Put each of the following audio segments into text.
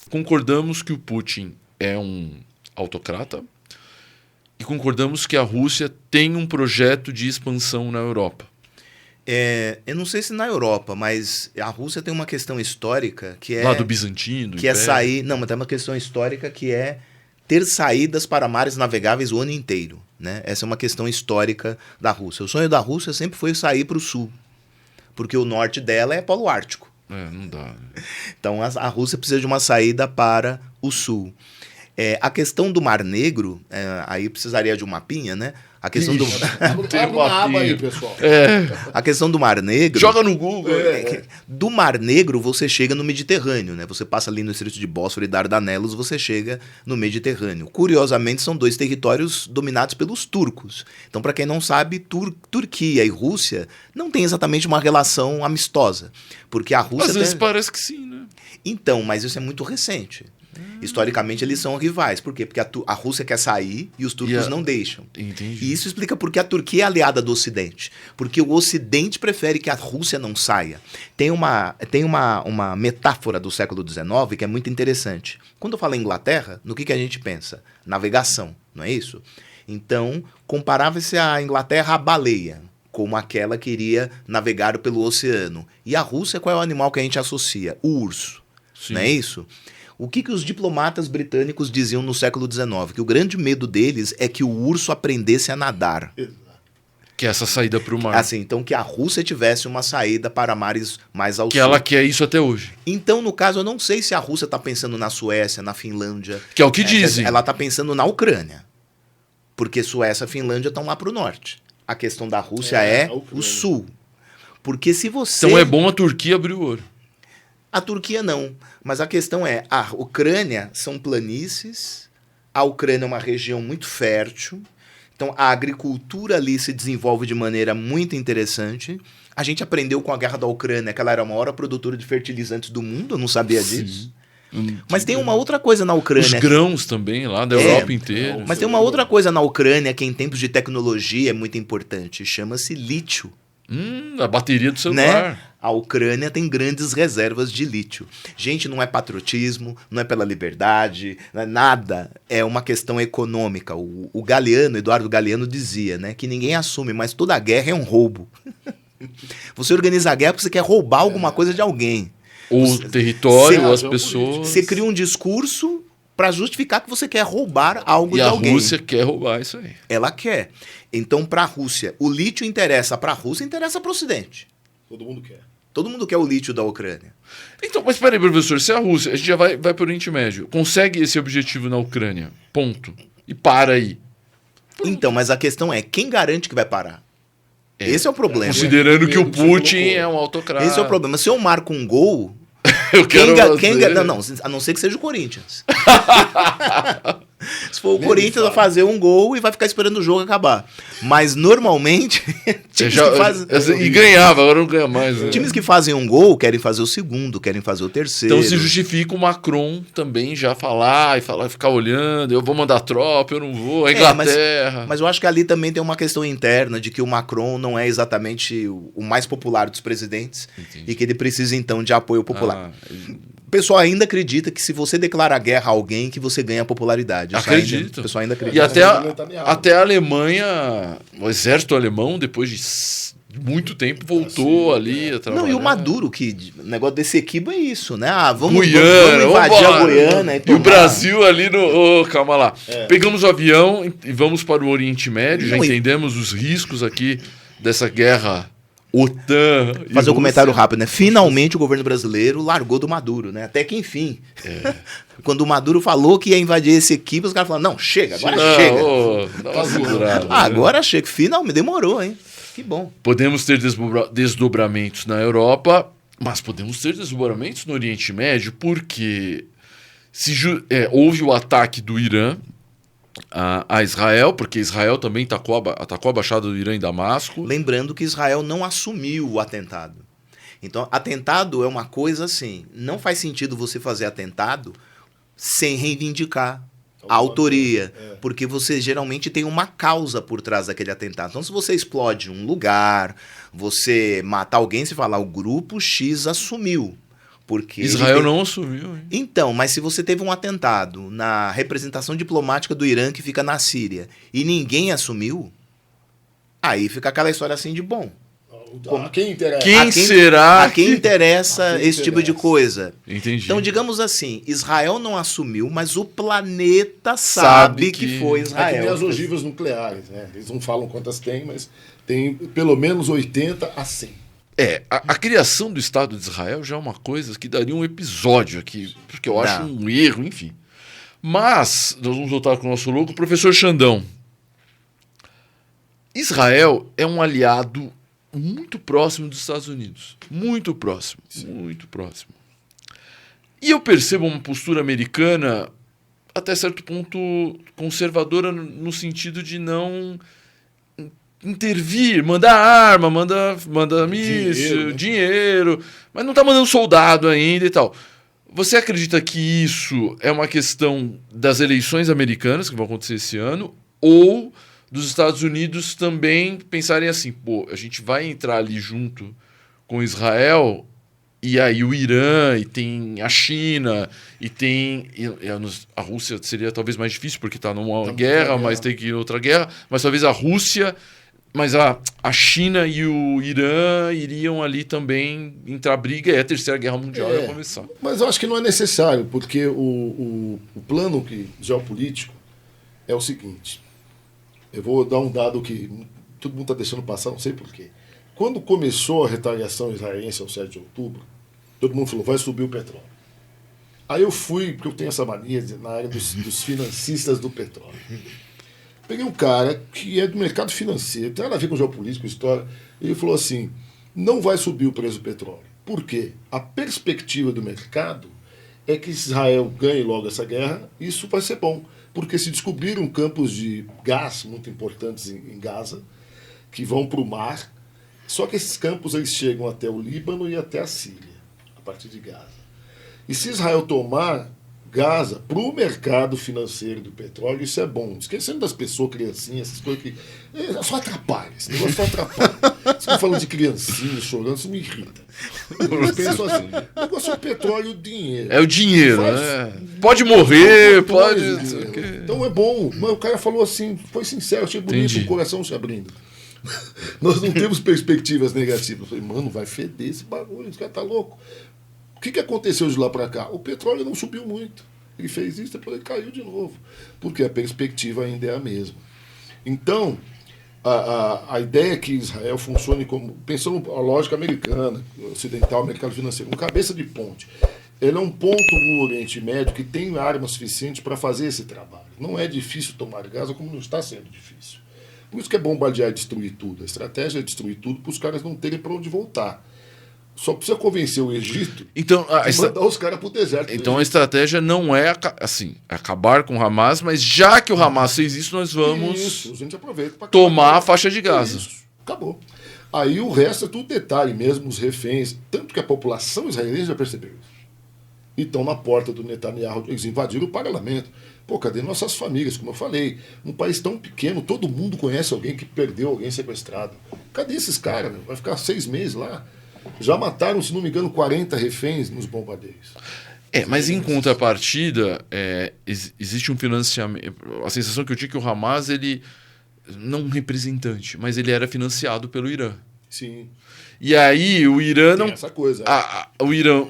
concordamos que o Putin é um autocrata e concordamos que a Rússia tem um projeto de expansão na Europa. Eu não sei se na Europa, mas a Rússia tem uma questão histórica que é... Lá do Bizantino, do que é Império. sair... Não, mas tem uma questão histórica que é ter saídas para mares navegáveis o ano inteiro, né? Essa é uma questão histórica da Rússia. O sonho da Rússia sempre foi sair para o sul, porque o norte dela é Polo Ártico. Não dá. Então a Rússia precisa de uma saída para o sul. A questão do Mar Negro, aí precisaria de um mapinha, né? A questão do... Abre uma aba aí, pessoal. A questão do Mar Negro... Joga no Google. Do Mar Negro você chega no Mediterrâneo, né? Você passa ali no Estreito de Bósforo e Dardanelos, você chega no Mediterrâneo. Curiosamente, são 2 territórios dominados pelos turcos. Então, para quem não sabe, Turquia e Rússia não têm exatamente uma relação amistosa. Porque a Rússia... Às vezes parece que sim, né? Então, mas isso é muito recente. Historicamente, eles são rivais. Por quê? Porque a Rússia quer sair e os turcos não deixam. Entendi. E isso explica por que a Turquia é aliada do Ocidente. Porque o Ocidente prefere que a Rússia não saia. Tem uma metáfora do século XIX que é muito interessante. Quando eu falo em Inglaterra, no que a gente pensa? Navegação, não é isso? Então, comparava-se a Inglaterra à baleia, como aquela que iria navegar pelo oceano. E a Rússia, qual é o animal que a gente associa? O urso. Sim. Não é isso? O que os diplomatas britânicos diziam no século XIX? Que o grande medo deles é que o urso aprendesse a nadar. Que é essa saída para o mar. Assim, então que a Rússia tivesse uma saída para mares mais ao sul. Que ela quer isso até hoje. Então, no caso, eu não sei se a Rússia está pensando na Suécia, na Finlândia. Que é o que dizem. Ela está pensando na Ucrânia. Porque Suécia e Finlândia estão lá para o norte. A questão da Rússia é o sul. Porque se você... Então é bom a Turquia abrir o olho. A Turquia não, mas a questão é, a Ucrânia são planícies, a Ucrânia é uma região muito fértil, então a agricultura ali se desenvolve de maneira muito interessante. A gente aprendeu com a guerra da Ucrânia que ela era a maior produtora de fertilizantes do mundo, eu não sabia disso. Mas tem uma outra coisa na Ucrânia. Os grãos também, lá da Europa inteira. Mas tem uma outra coisa na Ucrânia que em tempos de tecnologia é muito importante, chama-se lítio. A bateria do celular. Né? A Ucrânia tem grandes reservas de lítio. Gente, não é patriotismo, não é pela liberdade, não é nada. É uma questão econômica. O Galeano, Eduardo Galeano, dizia, né, que ninguém assume, mas toda guerra é um roubo. Você organiza a guerra porque você quer roubar alguma coisa de alguém. O território, ou as pessoas. Você cria um discurso para justificar que você quer roubar algo de alguém. E a Rússia quer roubar isso aí. Ela quer. Então, para a Rússia, o lítio interessa para a Rússia, interessa para o Ocidente. Todo mundo quer. Todo mundo quer o lítio da Ucrânia. Então, mas peraí, professor, se a Rússia, a gente já vai para o Oriente Médio, consegue esse objetivo na Ucrânia, ponto, e para aí. Então, mas a questão é, quem garante que vai parar? Esse é o problema. Considerando que o Putin é um autocrata. Esse é o problema. Se eu marco um gol... Eu quero não, a não ser que seja o Corinthians. Se for o Corinthians, vai fazer um gol e vai ficar esperando o jogo acabar. Mas normalmente, e ganhava, agora não ganha mais. Né? Times que fazem um gol querem fazer o segundo, querem fazer o terceiro. Então se justifica o Macron também já falar, ficar olhando, eu vou mandar tropa, eu não vou, a Inglaterra. Mas eu acho que ali também tem uma questão interna de que o Macron não é exatamente o mais popular dos presidentes. Entendi. E que ele precisa então de apoio popular. O pessoal ainda acredita que se você declara guerra a alguém, que você ganha popularidade. Acredito. O pessoal ainda acredita. E até a Alemanha, o exército alemão, depois de muito tempo, voltou ali a trabalhar. Não, e o Maduro, que o negócio desse equipe é isso, né? Vamos Guiana, invadir a Guiana. E o Brasil ali no... calma lá. Pegamos o avião e vamos para o Oriente Médio, já entendemos os riscos aqui dessa guerra... OTAN. Fazer um comentário rápido, né? Finalmente o governo brasileiro largou do Maduro, né? Até que enfim. Quando o Maduro falou que ia invadir esse equipe, os caras falaram, não, chega, agora chega. Agora chega. Finalmente, demorou, hein? Que bom. Podemos ter desdobramentos na Europa, mas podemos ter desdobramentos no Oriente Médio, porque houve o ataque do Irã a Israel, porque Israel também atacou a Baixada do Irã em Damasco. Lembrando que Israel não assumiu o atentado. Então, atentado é uma coisa assim, não faz sentido você fazer atentado sem reivindicar a autoria, porque você geralmente tem uma causa por trás daquele atentado. Então, se você explode um lugar, você mata alguém, você fala, o grupo X assumiu. Porque Israel não assumiu, hein? Então, mas se você teve um atentado na representação diplomática do Irã que fica na Síria e ninguém assumiu, aí fica aquela história assim de bom. A quem interessa? Será a quem que... interessa esse tipo de coisa? Entendi. Então, digamos assim, Israel não assumiu, mas o planeta sabe que foi É que Israel. nem as ogivas nucleares, né? Eles não falam quantas tem, mas tem pelo menos 80 a 100. A criação do Estado de Israel já é uma coisa que daria um episódio aqui, porque eu acho um erro, enfim. Mas, nós vamos voltar com o nosso louco, professor Xandão. Israel é um aliado muito próximo dos Estados Unidos. Muito próximo. Sim. Muito próximo. E eu percebo uma postura americana, até certo ponto, conservadora, no sentido de não intervir, mandar arma, manda míssil, dinheiro, mas não está mandando soldado ainda e tal. Você acredita que isso é uma questão das eleições americanas que vão acontecer esse ano, ou dos Estados Unidos também pensarem assim, pô, a gente vai entrar ali junto com Israel, e aí o Irã, e tem a China, e tem... a Rússia seria talvez mais difícil, porque está numa guerra, mas tem que ir outra guerra, mas talvez a Rússia... Mas a China e o Irã iriam ali também entrar briga e a Terceira Guerra Mundial ia começar. Mas eu acho que não é necessário, porque o plano geopolítico é o seguinte. Eu vou dar um dado que todo mundo está deixando passar, não sei porquê. Quando começou a retaliação israelense ao 7 de outubro, todo mundo falou, vai subir o petróleo. Aí eu fui, porque eu tenho essa mania na área dos financistas do petróleo. Peguei um cara que é do mercado financeiro, tem nada a ver com geopolítica, história. Ele falou assim, não vai subir o preço do petróleo. Por quê? A perspectiva do mercado é que Israel ganhe logo essa guerra, isso vai ser bom. Porque se descobriram campos de gás muito importantes em Gaza, que vão para o mar, só que esses campos eles chegam até o Líbano e até a Síria, a partir de Gaza. E se Israel tomar Gaza para o mercado financeiro do petróleo, isso é bom. Esquecendo das pessoas, criancinhas, essas coisas que... só atrapalha, esse negócio só atrapalha. Você falando de criancinhas chorando, isso me irrita. Eu penso assim, o negócio é o petróleo e o dinheiro. É o dinheiro, né? Pode morrer, pode... Então é bom. Mas o cara falou assim, foi sincero, achei bonito, o coração se abrindo. Nós não temos perspectivas negativas. Eu falei, mano, vai feder esse bagulho, esse cara tá louco. O que aconteceu de lá para cá? O petróleo não subiu muito. Ele fez isso, depois ele caiu de novo. Porque a perspectiva ainda é a mesma. Então, a ideia é que Israel funcione como... Pensando a lógica americana, ocidental, mercado financeiro, um cabeça de ponte. Ele é um ponto no Oriente Médio que tem armas suficientes para fazer esse trabalho. Não é difícil tomar Gaza, como não está sendo difícil. Por isso que é bombardear e destruir tudo. A estratégia é destruir tudo para os caras não terem para onde voltar. Só precisa convencer o Egito e mandar os caras para o deserto. Então a estratégia não é assim, acabar com o Hamas, mas já que o Hamas fez isso, nós vamos a gente aproveita para tomar a faixa de Gaza. Isso, acabou. Aí o resto é tudo detalhe, mesmo os reféns. Tanto que a população israelense já percebeu isso. E estão na porta do Netanyahu, eles invadiram o parlamento. Pô, cadê nossas famílias? Como eu falei, um país tão pequeno, todo mundo conhece alguém que perdeu alguém sequestrado. Cadê esses caras? Vai ficar 6 meses lá. Já mataram, se não me engano, 40 reféns nos bombardeios. Mas em contrapartida, existe um financiamento. A sensação que eu tinha é que o Hamas, ele não um representante, mas ele era financiado pelo Irã. Sim. E aí o Irã não... essa coisa. O Irã...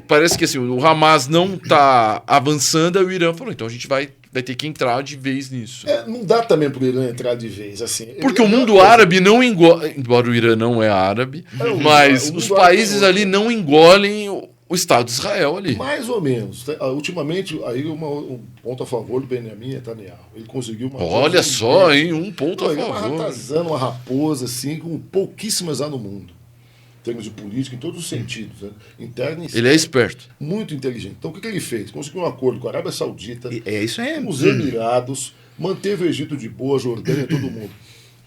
Parece que assim, o Hamas não está avançando, aí o Irã falou, então a gente vai ter que entrar de vez nisso. Não dá também para o Irã entrar de vez. Assim. Porque o mundo árabe não engole... Embora o Irã não é árabe, mas os países ali não engolem o Estado de Israel ali. Mais ou menos. Ultimamente, aí um ponto a favor do Benjamin Netanyahu. Ele conseguiu uma... Olha só, hein? Um ponto a favor. Ele é uma ratazana, uma raposa, assim, com pouquíssimas há no mundo. Em termos de política, em todos os sentidos. Né? Interno e externo. Ele é esperto. Muito inteligente. Então, o que ele fez? Conseguiu um acordo com a Arábia Saudita, isso é... os Emirados, manteve o Egito de boa, a Jordânia, todo mundo.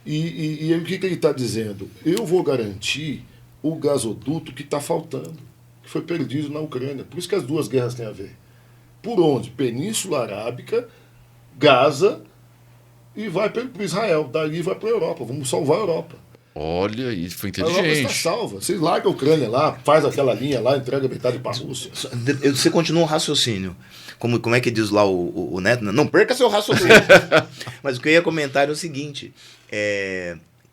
E aí, o que ele está dizendo? Eu vou garantir o gasoduto que está faltando, que foi perdido na Ucrânia. Por isso que as duas guerras têm a ver. Por onde? Península Arábica, Gaza, e vai para Israel. Dali vai para a Europa. Vamos salvar a Europa. Olha, isso foi A Europa está inteligente. salva. Você larga a Ucrânia lá, faz aquela linha lá, entrega metade para a Rússia. Você continua o raciocínio. Como é que diz lá o Neto? Não perca seu raciocínio. Mas o que eu ia comentar é o seguinte: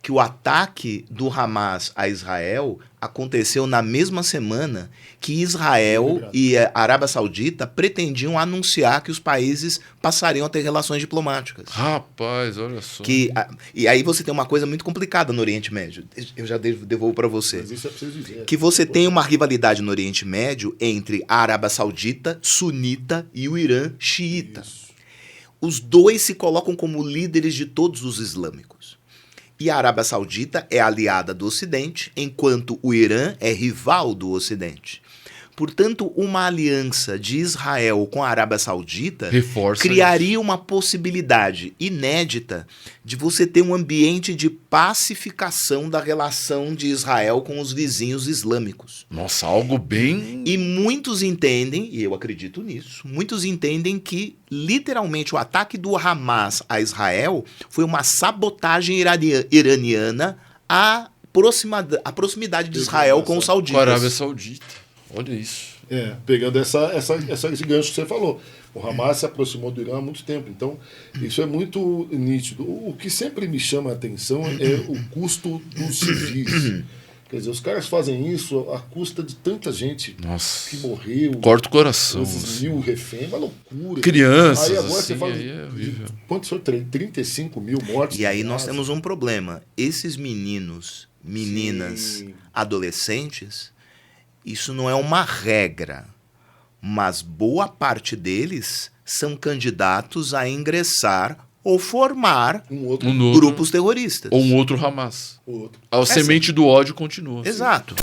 que o ataque do Hamas a Israel aconteceu na mesma semana que Israel e a Arábia Saudita pretendiam anunciar que os países passariam a ter relações diplomáticas. Rapaz, olha só. E aí você tem uma coisa muito complicada no Oriente Médio. Eu já devolvo para você. Mas isso é preciso dizer. Que você tem uma rivalidade no Oriente Médio entre a Arábia Saudita, sunita, e o Irã, xiita. Isso. Os dois se colocam como líderes de todos os islâmicos. E a Arábia Saudita é aliada do Ocidente, enquanto o Irã é rival do Ocidente. Portanto, uma aliança de Israel com a Arábia Saudita Reforça criaria uma possibilidade inédita de você ter um ambiente de pacificação da relação de Israel com os vizinhos islâmicos. Nossa, algo bem... E muitos entendem, e eu acredito nisso, muitos entendem que literalmente o ataque do Hamas a Israel foi uma sabotagem iraniana à proximidade de Israel com os Com a sauditas. Arábia Saudita. Olha isso. Pegando esse gancho que você falou. O Hamas se aproximou do Irã há muito tempo. Então, isso é muito nítido. O que sempre me chama a atenção é o custo dos civis. Quer dizer, os caras fazem isso à custa de tanta gente Nossa. que morreu. Corta o coração. Esses Assim. 1000 reféns, uma loucura. Crianças, Aí agora assim, você fala, aí é horrível. quantos foram? 35 mil mortes. E aí nós Gaza. temos um problema. Esses meninos, meninas, Sim. adolescentes, isso não é uma regra, mas boa parte deles são candidatos a ingressar ou formar Um outro. Um outro, grupos terroristas. ou um outro Hamas. Outro. A semente do ódio continua. Exato.